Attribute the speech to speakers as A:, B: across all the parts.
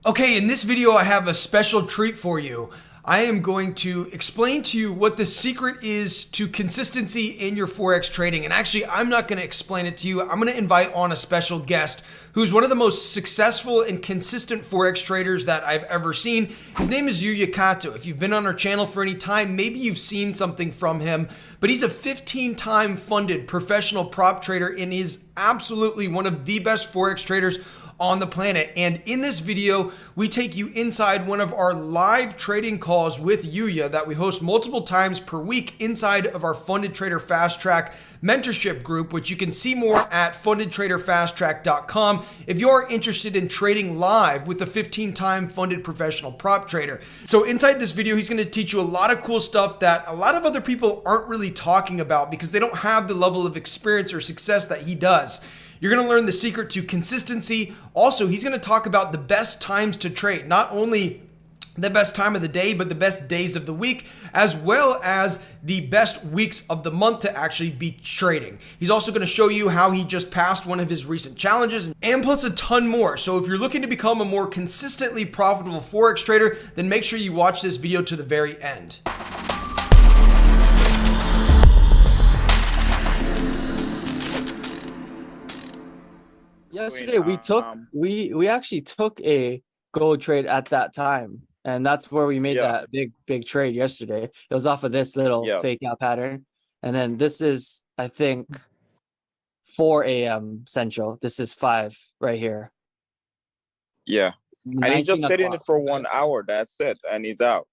A: Okay, in this video, I have a special treat for you. I am going to explain to you what the secret is to consistency in your Forex trading. And actually, I'm not going to explain it to you. I'm going to invite on a special guest who's one of the most successful and consistent Forex traders that I've ever seen. His name is Yuuya Kato. If you've been on our channel for any time, maybe you've seen something from him, but he's a 15-time funded professional prop trader and is absolutely one of the best Forex traders on the planet. And in this video, we take you inside one of our live trading calls with Yuuya that we host multiple times per week inside of our Funded Trader Fast Track mentorship group, which you can see more at fundedtraderfasttrack.com if you are interested in trading live with a 15-time funded professional prop trader. So inside this video, he's going to teach you a lot of cool stuff that a lot of other people aren't really talking about because they don't have the level of experience or success that he does. You're going to learn the secret to consistency. Also, he's going to talk about the best times to trade, not only the best time of the day, but the best days of the week, as well as the best weeks of the month to actually be trading. He's also going to show you how he just passed one of his recent challenges and plus a ton more. So if you're looking to become a more consistently profitable Forex trader, then make sure you watch this video to the very end.
B: Yesterday we actually took a gold trade at that time, and that's where we made
C: Yeah,
B: that big trade yesterday. It was off of this little
C: yeah,
B: fake out pattern, and then this is, I think, 4 a.m. Central. This is 5 right here,
C: yeah. And he's
B: 19
C: just sitting it
B: o'clock.
C: for 1 hour. That's it, and he's out.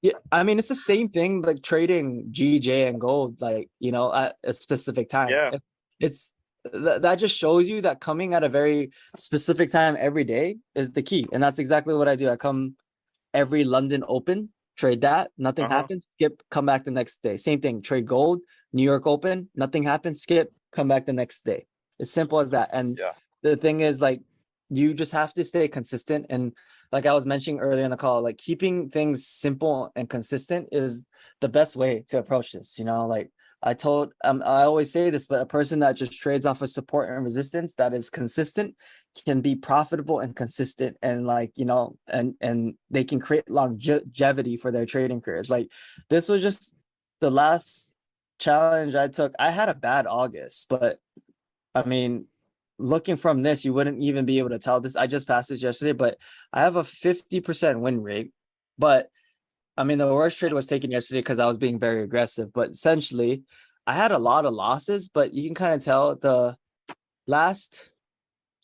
B: Yeah, I mean it's the same thing like trading GJ and gold, like at a specific time.
C: Yeah,
B: It's that just shows you that coming at a very specific time every day is the key, and that's exactly what I do. I come every London Open, trade that, nothing
C: uh-huh.
B: happens, skip, come back the next day. Same thing, trade gold, New York Open, nothing happens, skip, come back the next day. As simple as that. And
C: Yeah,
B: the thing is, like, you just have to stay consistent. And like I was mentioning earlier in the call, like keeping things simple and consistent is the best way to approach this. Like I always say this, but a person that just trades off of support and resistance that is consistent can be profitable and consistent, and and they can create longevity for their trading careers. Like, this was just the last challenge I took. I had a bad August, but I mean, looking from this, you wouldn't even be able to tell this. I just passed this yesterday, but I have a 50% win rate. But I mean, the worst trade was taken yesterday because I was being very aggressive. But essentially, I had a lot of losses, but you can kind of tell the last,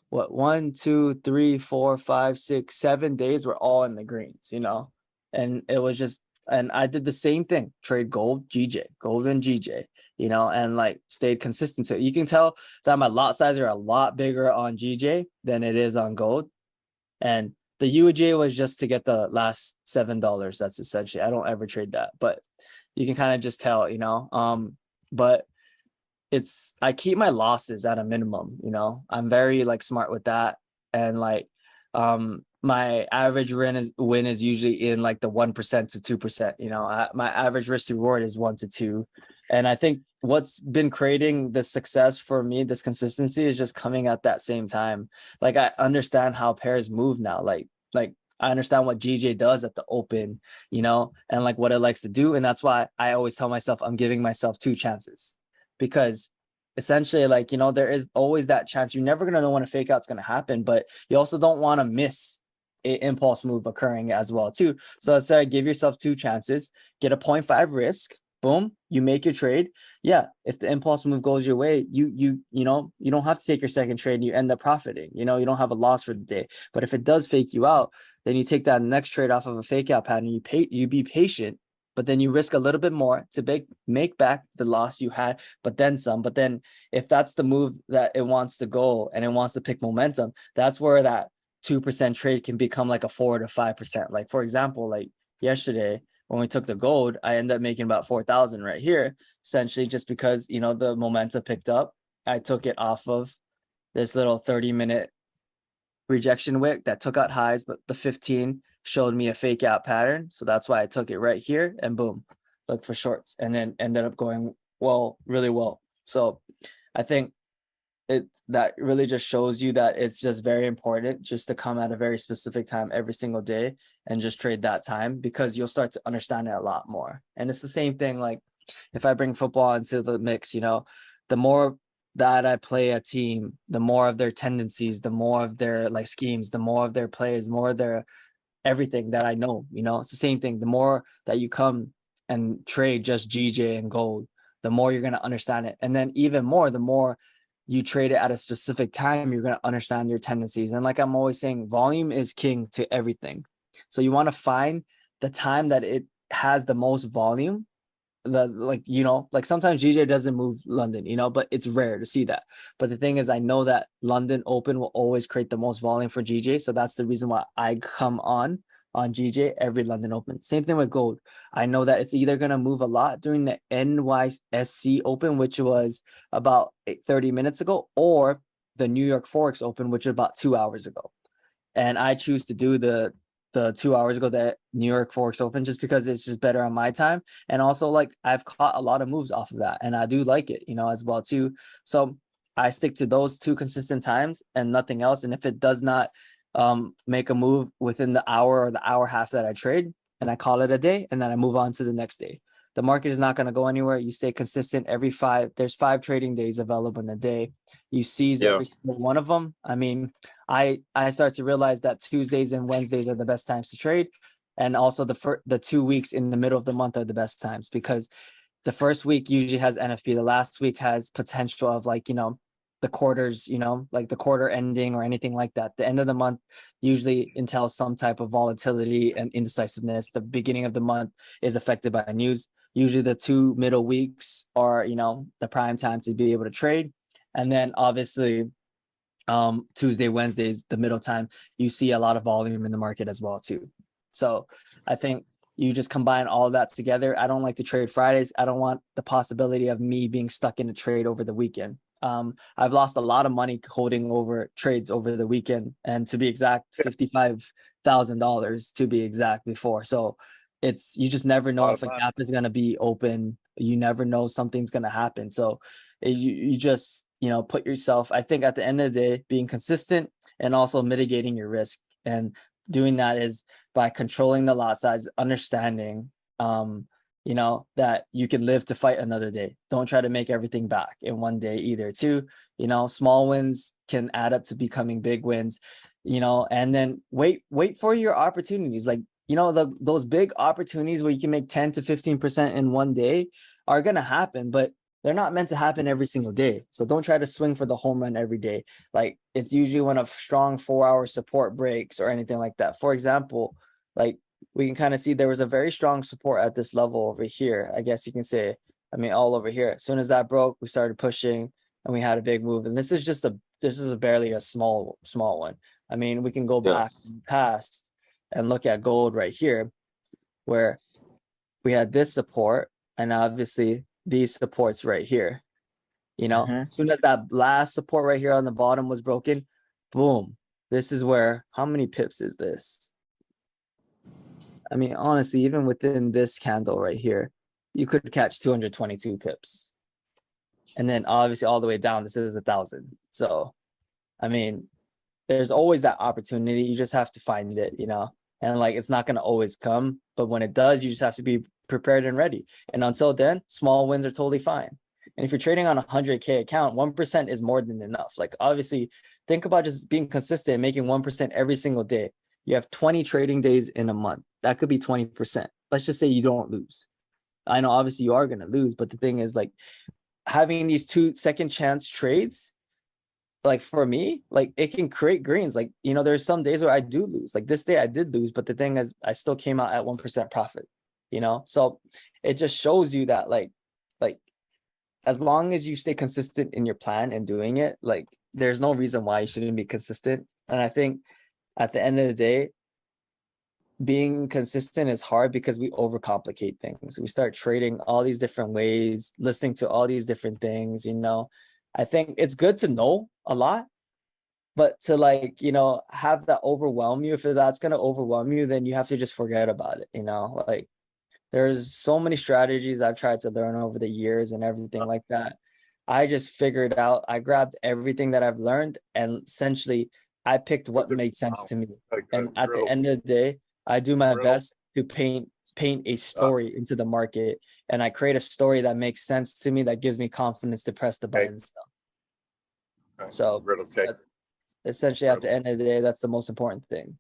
B: what, 1, 2, 3, 4, 5, 6, 7 days were all in the greens. And it was just, and I did the same thing, trade gold, GJ, gold and GJ, and like stayed consistent. So you can tell that my lot size are a lot bigger on GJ than it is on gold. And the UJ was just to get the last $7. That's essentially, I don't ever trade that, but you can kind of just tell. But I keep my losses at a minimum. I'm very like smart with that. And like my average win is usually in like the 1% to 2%. My average risk to reward is 1 to 2. And I think what's been creating the success for me, this consistency, is just coming at that same time. Like, I understand how pairs move now. Like I understand what GJ does at the open, and like what it likes to do. And that's why I always tell myself I'm giving myself 2 chances, because essentially, like, there is always that chance. You're never going to know when a fake out's going to happen, but you also don't want to miss an impulse move occurring as well too. So let's say give yourself 2 chances, get a 0.5 risk, boom, you make your trade. Yeah, if the impulse move goes your way, you don't have to take your second trade and you end up profiting. You don't have a loss for the day. But if it does fake you out, then you take that next trade off of a fake out pattern. You be patient, but then you risk a little bit more to make back the loss you had, but then some. But then if that's the move that it wants to go and it wants to pick momentum, that's where that 2% trade can become like a 4 to 5%. Like, for example, like yesterday when we took the gold, I ended up making about 4,000 right here, essentially just because, the momentum picked up. I took it off of this little 30-minute rejection wick that took out highs, but the 15 showed me a fake out pattern. So that's why I took it right here and boom, looked for shorts and then ended up going well, really well. So I think that really just shows you that it's just very important just to come at a very specific time every single day and just trade that time, because you'll start to understand it a lot more. And it's the same thing, like if I bring football into the mix, the more that I play a team, the more of their tendencies, the more of their like schemes, the more of their plays, more of their everything that I know. It's the same thing. The more that you come and trade just GJ and gold, the more you're going to understand it. And then even more, the more you trade it at a specific time, you're going to understand your tendencies. And like I'm always saying, volume is king to everything. So you want to find the time that it has the most volume. Like sometimes GJ doesn't move London, but it's rare to see that. But the thing is, I know that London Open will always create the most volume for GJ. So that's the reason why I come on GJ every London Open. Same thing with gold. I know that it's either going to move a lot during the NYSC Open, which was about 30 minutes ago, or the New York Forex Open, which was about 2 hours ago. And I choose to do the 2 hours ago, that New York Forex Open, just because it's just better on my time. And also, like, I've caught a lot of moves off of that, and I do like it, as well too. So I stick to those two consistent times and nothing else. And if it does not make a move within the hour or the hour half that I trade, and I call it a day, and then I move on to the next day. The market is not going to go anywhere. You stay consistent there's 5 trading days available in a day. You seize every single one of them. I mean, I start to realize that Tuesdays and Wednesdays are the best times to trade. And also the 2 weeks in the middle of the month are the best times, because the first week usually has NFP. The last week has potential of the quarters, like the quarter ending or anything like that. The end of the month usually entails some type of volatility and indecisiveness. The beginning of the month is affected by news. Usually the 2 middle weeks are, the prime time to be able to trade. And then obviously Tuesday, Wednesdays, the middle time, you see a lot of volume in the market as well too. So I think you just combine all of that together. I don't like to trade Fridays. I don't want the possibility of me being stuck in a trade over the weekend. I've lost a lot of money holding over trades over the weekend, and to be exact, $55,000 to be exact before. So you just never know if a gap is going to be open. You never know, something's going to happen. So you just, put yourself, I think at the end of the day, being consistent and also mitigating your risk. And doing that is by controlling the lot size, understanding, that you can live to fight another day. Don't try to make everything back in one day either too. Small wins can add up to becoming big wins, and then wait for your opportunities. Like, those big opportunities where you can make 10 to 15% in one day are going to happen, but they're not meant to happen every single day. So don't try to swing for the home run every day. Like, it's usually when a strong 4-hour support breaks or anything like that. For example, like, we can kind of see there was a very strong support at this level over here. I guess you can say, all over here. As soon as that broke, we started pushing and we had a big move. And this is barely a small one. We can go back past and look at gold right here, where we had this support and obviously these supports right here. As soon as that last support right here on the bottom was broken, boom. This is where, how many pips is this? Honestly, even within this candle right here, you could catch 222 pips. And then obviously all the way down, this is 1,000. So, there's always that opportunity. You just have to find it, and it's not going to always come. But when it does, you just have to be prepared and ready. And until then, small wins are totally fine. And if you're trading on a 100K account, 1% is more than enough. Like, obviously, think about just being consistent and making 1% every single day. You have 20 trading days in a month. That could be 20%. Let's just say you don't lose. I know obviously you are going to lose, but the thing is, like, having these 2 second chance trades, like, for me, like, it can create greens. Like, there's some days where I do lose. Like, this day I did lose, but the thing is, I still came out at 1% profit, So it just shows you that, like, as long as you stay consistent in your plan and doing it, like, there's no reason why you shouldn't be consistent. And I think at the end of the day, being consistent is hard because we overcomplicate things. We start trading all these different ways, listening to all these different things, I think it's good to know a lot, but to, like, have that overwhelm you, if that's going to overwhelm you, then you have to just forget about it. Like, there's so many strategies I've tried to learn over the years and everything like that. I just figured out, I grabbed everything that I've learned and essentially I picked what made sense to me. And at the end of the day, I do my best to paint a story into the market, and I create a story that makes sense to me, that gives me confidence to press the buttons. So that's essentially at the end of the day, that's the most important thing.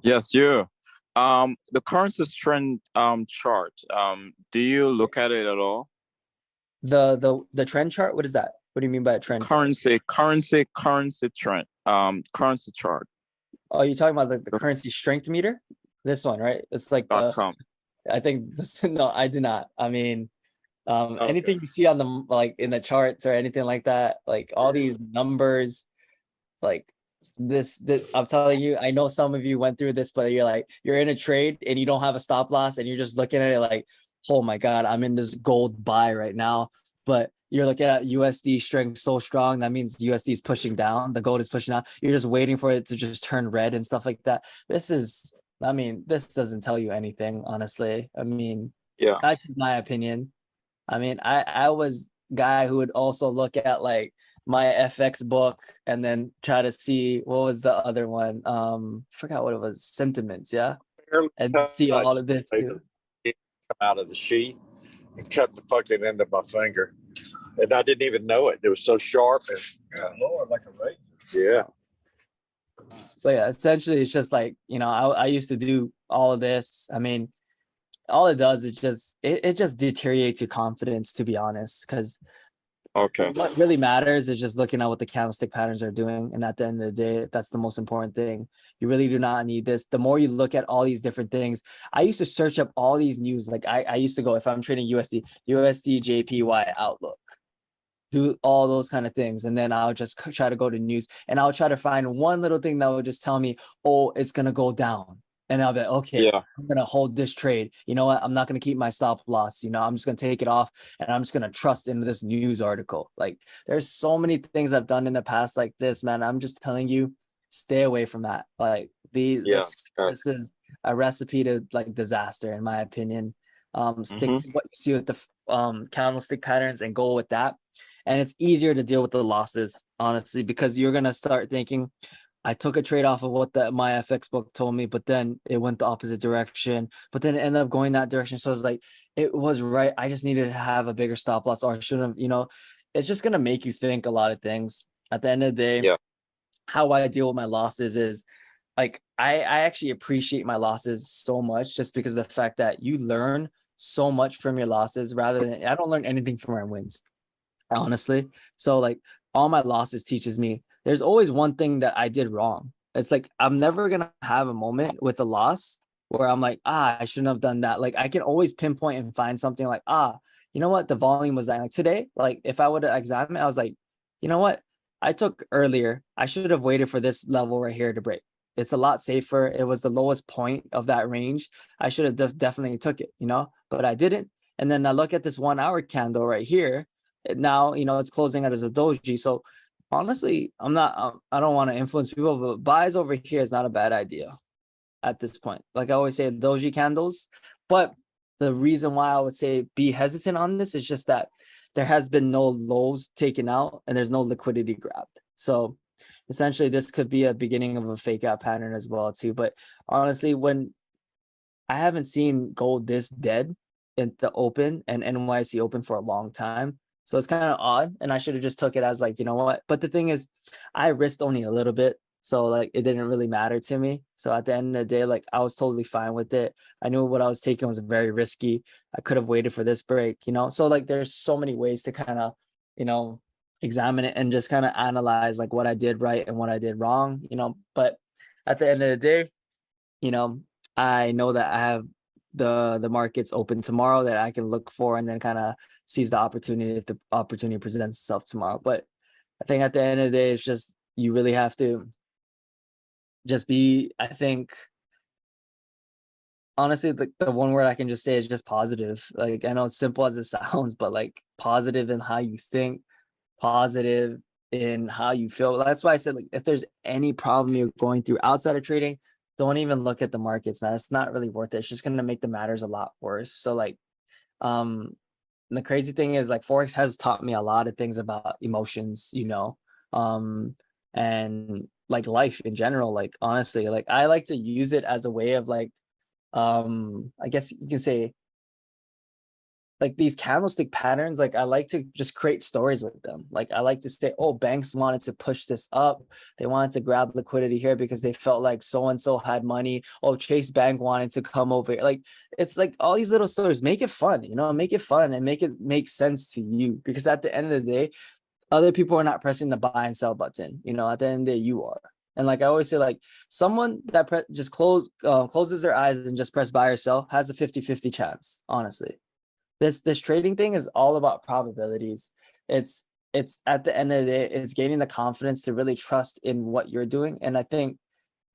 C: Yes, you. The currency trend chart. Do you look at it at all?
B: The trend chart, what is that? What do you mean by a trend?
C: Currency trend. Currency chart.
B: Oh, you're talking about like the currency strength meter? This one, right? It's like
C: .com.
B: I think this, no, I do not. I mean,
C: Okay.
B: anything you see on the like in the charts or anything like that, like all these numbers, like this I'm telling you, I know some of you went through this, but you're in a trade and you don't have a stop loss and you're just looking at it like, oh my God, I'm in this gold buy right now. But you're looking at USD strength so strong, that means USD is pushing down, the gold is pushing down. You're just waiting for it to just turn red and stuff like that. This doesn't tell you anything, honestly. I mean,
C: yeah,
B: that's just my opinion. I mean, I was guy who would also look at like my FX book and then try to see what was the other one. Forgot what it was, sentiments, yeah. And see all of this too.
D: Come out of the sheet and cut the fucking end of my finger. And I didn't even know it. It was so sharp and Lord, like a razor. Yeah.
B: But yeah, essentially it's just like, I used to do all of this. I mean, all it does is it just deteriorates your confidence, to be honest, because what really matters is just looking at what the candlestick patterns are doing. And at the end of the day, that's the most important thing. You really do not need this. The more you look at all these different things, I used to search up all these news. Like I used to go, if I'm trading USD JPY outlook, do all those kind of things. And then I'll just try to go to news and I'll try to find one little thing that would just tell me, oh, it's going to go down. And I'll be like, okay, yeah, I'm going to hold this trade. You know what? I'm not going to keep my stop loss. I'm just going to take it off and I'm just going to trust into this news article. Like there's so many things I've done in the past like this, man. I'm just telling you, stay away from that. Like this is a recipe to like disaster, in my opinion. Stick to what you see with the candlestick patterns and go with that. And it's easier to deal with the losses, honestly, because you're going to start thinking, I took a trade off of what my FX book told me, but then it went the opposite direction, but then it ended up going that direction. So it's like, it was right. I just needed to have a bigger stop loss, or I shouldn't have, it's just going to make you think a lot of things. At the end of the day, how I deal with my losses is like, I actually appreciate my losses so much, just because of the fact that you learn so much from your losses rather than, I don't learn anything from my wins, honestly. So like all my losses teaches me there's always one thing that I did wrong. It's like, I'm never going to have a moment with a loss where I'm like, I shouldn't have done that. Like I can always pinpoint and find something like, you know what? The volume was that. Like today, like if I would have examined, I was like, you know what? I took earlier. I should have waited for this level right here to break. It's a lot safer. It was the lowest point of that range. I should have definitely took it, but I didn't. And then I look at this 1 hour candle right here. Now, it's closing out as a doji. So honestly, I don't want to influence people, but buys over here is not a bad idea at this point. Like I always say, doji candles. But the reason why I would say be hesitant on this is just that there has been no lows taken out and there's no liquidity grabbed. So essentially this could be a beginning of a fake out pattern as well too. But honestly, when I haven't seen gold this dead in the open and NYC open for a long time. So it's kind of odd, and I should have just took it as like, you know what? But the thing is, I risked only a little bit, so like it didn't really matter to me. So at the end of the day, like I was totally fine with it. I knew what I was taking was very risky. I could have waited for this break, So like there's so many ways to kind of, examine it and just kind of analyze like what I did right and what I did wrong, But at the end of the day, I know that I have the markets open tomorrow that I can look for and then kind of seize the opportunity if the opportunity presents itself tomorrow. But I think at the end of the day, it's just, you really have to just be, I think, honestly, the one word I can just say is just positive. Like, I know it's simple as it sounds, but like positive in how you think, positive in how you feel. That's why I said, like, if there's any problem you're going through outside of trading, don't even look at the markets, man. It's not really worth it. It's just going to make the matters a lot worse. So like, And the crazy thing is like Forex has taught me a lot of things about emotions, and like life in general. Like honestly, like I like to use it as a way of like, I guess you can say like these candlestick patterns, like I like to just create stories with them. Like I like to say, oh, banks wanted to push this up. They wanted to grab liquidity here because they felt like so-and-so had money. Oh, Chase Bank wanted to come over here. Like, it's like all these little stories, make it fun, make it fun and make it make sense to you. Because at the end of the day, other people are not pressing the buy and sell button. At the end of the day, you are. And like I always say, like someone that just closes their eyes and just press buy or sell has a 50-50 chance, honestly. This trading thing is all about probabilities. It's at the end of the day, it's gaining the confidence to really trust in what you're doing. And I think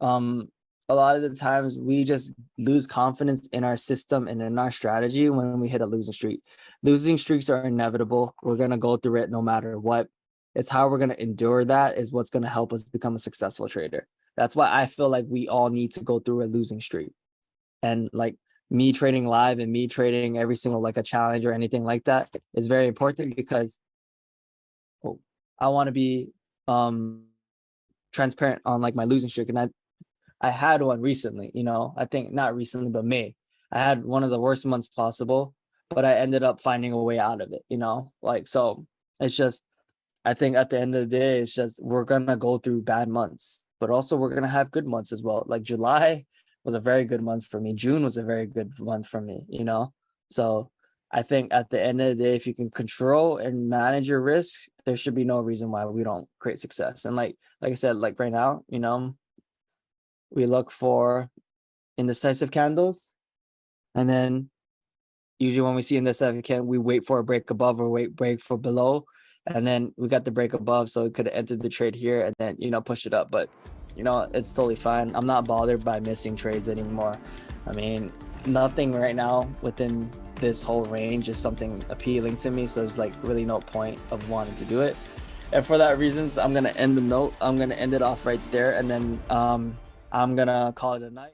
B: a lot of the times we just lose confidence in our system and in our strategy when we hit a losing streak. Losing streaks are inevitable. We're gonna go through it no matter what. It's how we're gonna endure that is what's gonna help us become a successful trader. That's why I feel like we all need to go through a losing streak. And like me trading live and me trading every single like a challenge or anything like that is very important because I want to be transparent on like my losing streak. And I had one recently, I think not recently, but May. I had one of the worst months possible, but I ended up finding a way out of it, like, so it's just, I think at the end of the day, it's just, we're going to go through bad months, but also we're going to have good months as well. Like July was a very good month for me. June was a very good month for me, So I think at the end of the day, if you can control and manage your risk, there should be no reason why we don't create success. And like I said, like right now, we look for indecisive candles. And then usually when we see indecisive candle, we wait for a break above or break for below. And then we got the break above, so it could have entered the trade here and then, push it up. But, it's totally fine. I'm not bothered by missing trades anymore. I mean, nothing right now within this whole range is something appealing to me. So there's like really no point of wanting to do it. And for that reason, I'm going to end the note. I'm going to end it off right there. And then I'm going to call it a night.